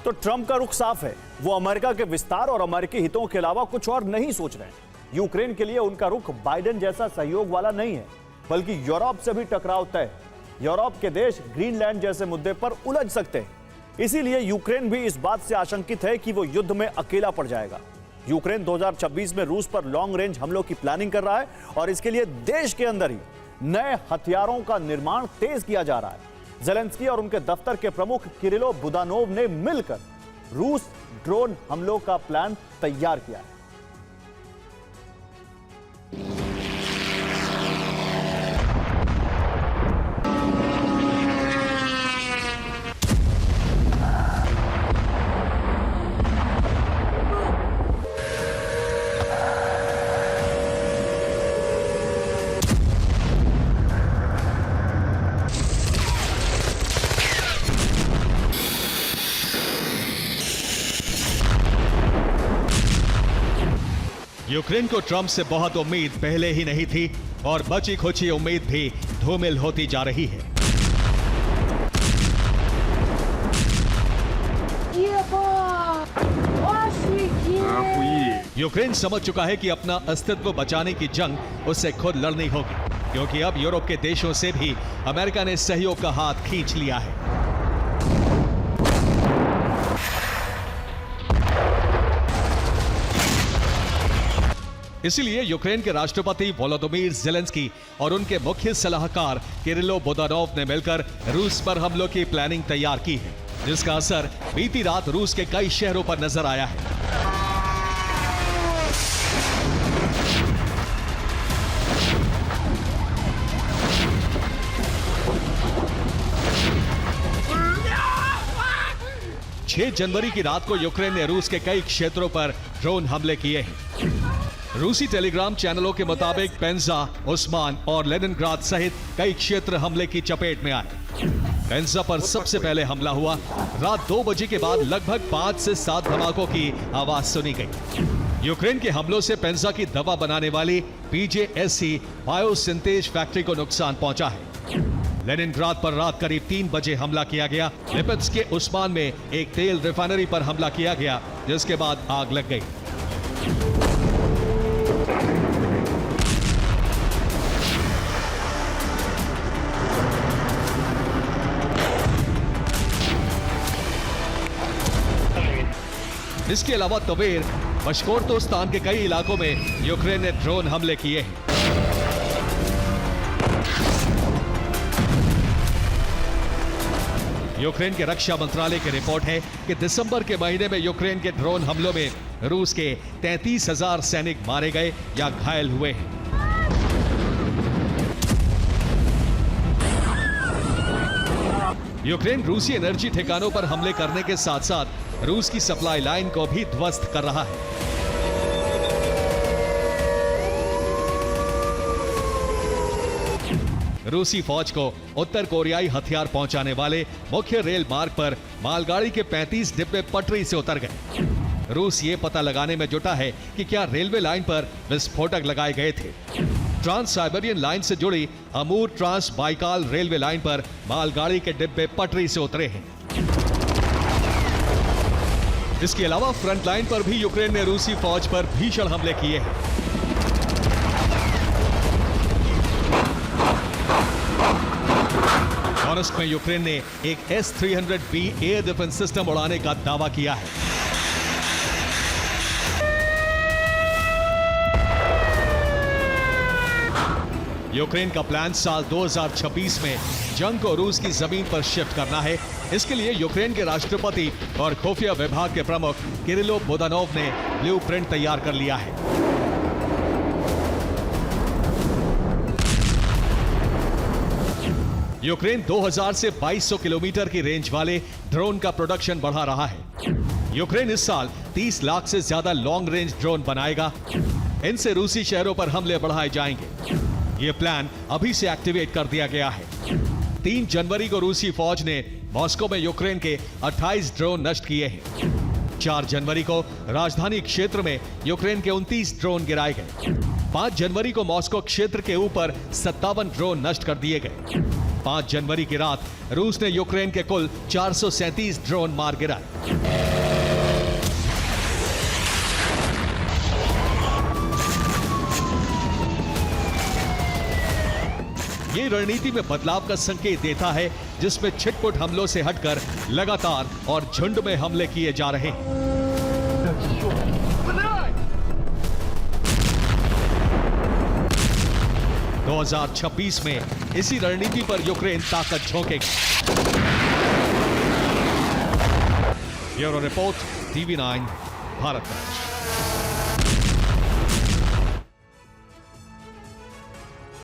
तो ट्रंप का रुख साफ है। वो अमेरिका के विस्तार और अमेरिकी हितों के अलावा कुछ और नहीं सोच रहे हैं। यूक्रेन के लिए उनका रुख बाइडेन जैसा सहयोग वाला नहीं है, बल्कि यूरोप से भी टकराव तय है। यूरोप के देश ग्रीनलैंड जैसे मुद्दे पर उलझ सकते हैं। इसीलिए यूक्रेन भी इस बात से आशंकित है कि वो युद्ध में अकेला पड़ जाएगा। यूक्रेन 2026 में रूस पर लॉन्ग रेंज हमलों की प्लानिंग कर रहा है और इसके लिए देश के अंदर ही नए हथियारों का निर्माण तेज किया जा रहा है। ज़ेलेंस्की और उनके दफ्तर के प्रमुख किरिलो बुदानोव ने मिलकर रूस ड्रोन हमलों का प्लान तैयार किया है। यूक्रेन को ट्रंप से बहुत उम्मीद पहले ही नहीं थी और बची खुची उम्मीद भी धूमिल होती जा रही है। यूक्रेन समझ चुका है कि अपना अस्तित्व बचाने की जंग उससे खुद लड़नी होगी, क्योंकि अब यूरोप के देशों से भी अमेरिका ने सहयोग का हाथ खींच लिया है। इसलिए यूक्रेन के राष्ट्रपति वोलोदिमीर ज़ेलेंस्की और उनके मुख्य सलाहकार किरिलो बुदानोव ने मिलकर रूस पर हमलों की प्लानिंग तैयार की है, जिसका असर बीती रात रूस के कई शहरों पर नजर आया है। जनवरी की रात को यूक्रेन ने रूस के कई क्षेत्रों पर ड्रोन हमले किए हैं। रूसी टेलीग्राम चैनलों के मुताबिक पेंजा, उस्मान और लेनिनग्राद सहित कई क्षेत्र हमले की चपेट में आए। पेंजा पर सबसे पहले हमला हुआ। रात 2 बजे के बाद लगभग 5 से 7 धमाकों की आवाज सुनी गई। यूक्रेन के हमलों से पेंजा की दवा बनाने वाली पीजेएससी बायोसिंथेज फैक्ट्री को नुकसान पहुंचा है। लेनिनग्राद पर रात करीब 3 बजे हमला किया गया। लिपिट्स्क के उस्मान में एक तेल रिफाइनरी पर हमला किया गया, जिसके बाद आग लग गई। इसके अलावा तवेर, बशकोर्तोस्तान के कई इलाकों में यूक्रेन ने ड्रोन हमले किए हैं। यूक्रेन के रक्षा मंत्रालय की रिपोर्ट है कि दिसंबर के महीने में यूक्रेन के ड्रोन हमलों में रूस के 33,000 सैनिक मारे गए या घायल हुए हैं। यूक्रेन रूसी एनर्जी ठिकानों पर हमले करने के साथ साथ रूस की सप्लाई लाइन को भी ध्वस्त कर रहा है। रूसी फौज को उत्तर कोरियाई हथियार पहुंचाने वाले मुख्य रेल मार्ग पर मालगाड़ी के 35 डिब्बे पटरी से उतर गए। रूस ये पता लगाने में जुटा है कि क्या रेलवे लाइन पर विस्फोटक लगाए गए थे। ट्रांस साइबेरियन लाइन से जुड़ी अमूर ट्रांस बाइकाल रेलवे लाइन पर मालगाड़ी के डिब्बे पटरी से उतरे हैं। इसके अलावा फ्रंट लाइन पर भी यूक्रेन ने रूसी फौज पर भीषण हमले किए हैं। डोनेत्स्क में यूक्रेन ने एक S-300B एयर डिफेंस सिस्टम उड़ाने का दावा किया है। यूक्रेन का प्लान साल 2026 में जंग को रूस की जमीन पर शिफ्ट करना है। इसके लिए यूक्रेन के राष्ट्रपति और खुफिया विभाग के प्रमुख किरिलो बुदानोव ने ब्लूप्रिंट तैयार कर लिया है। यूक्रेन 2000 से 2200 किलोमीटर की रेंज वाले ड्रोन का प्रोडक्शन बढ़ा रहा है। यूक्रेन इस साल 30 लाख से ज्यादा लॉन्ग रेंज ड्रोन बनाएगा। इनसे रूसी शहरों पर हमले बढ़ाए जाएंगे। यह प्लान अभी से एक्टिवेट कर दिया गया है। 3 जनवरी को रूसी फौज ने मॉस्को में यूक्रेन के 28 ड्रोन नष्ट किए हैं। 4 जनवरी को राजधानी क्षेत्र में यूक्रेन के 29 ड्रोन गिराए गए। 5 जनवरी को मॉस्को क्षेत्र के ऊपर 57 ड्रोन नष्ट कर दिए गए। 5 जनवरी की रात रूस ने यूक्रेन के कुल 437 ड्रोन मार गिराए। ये रणनीति में बदलाव का संकेत देता है, जिसमें छिटपुट हमलों से हटकर लगातार और झुंड में हमले किए जा रहे हैं। 2026 में इसी रणनीति पर यूक्रेन ताकत झोंकेगी। Bureau report, TV9, Bharat.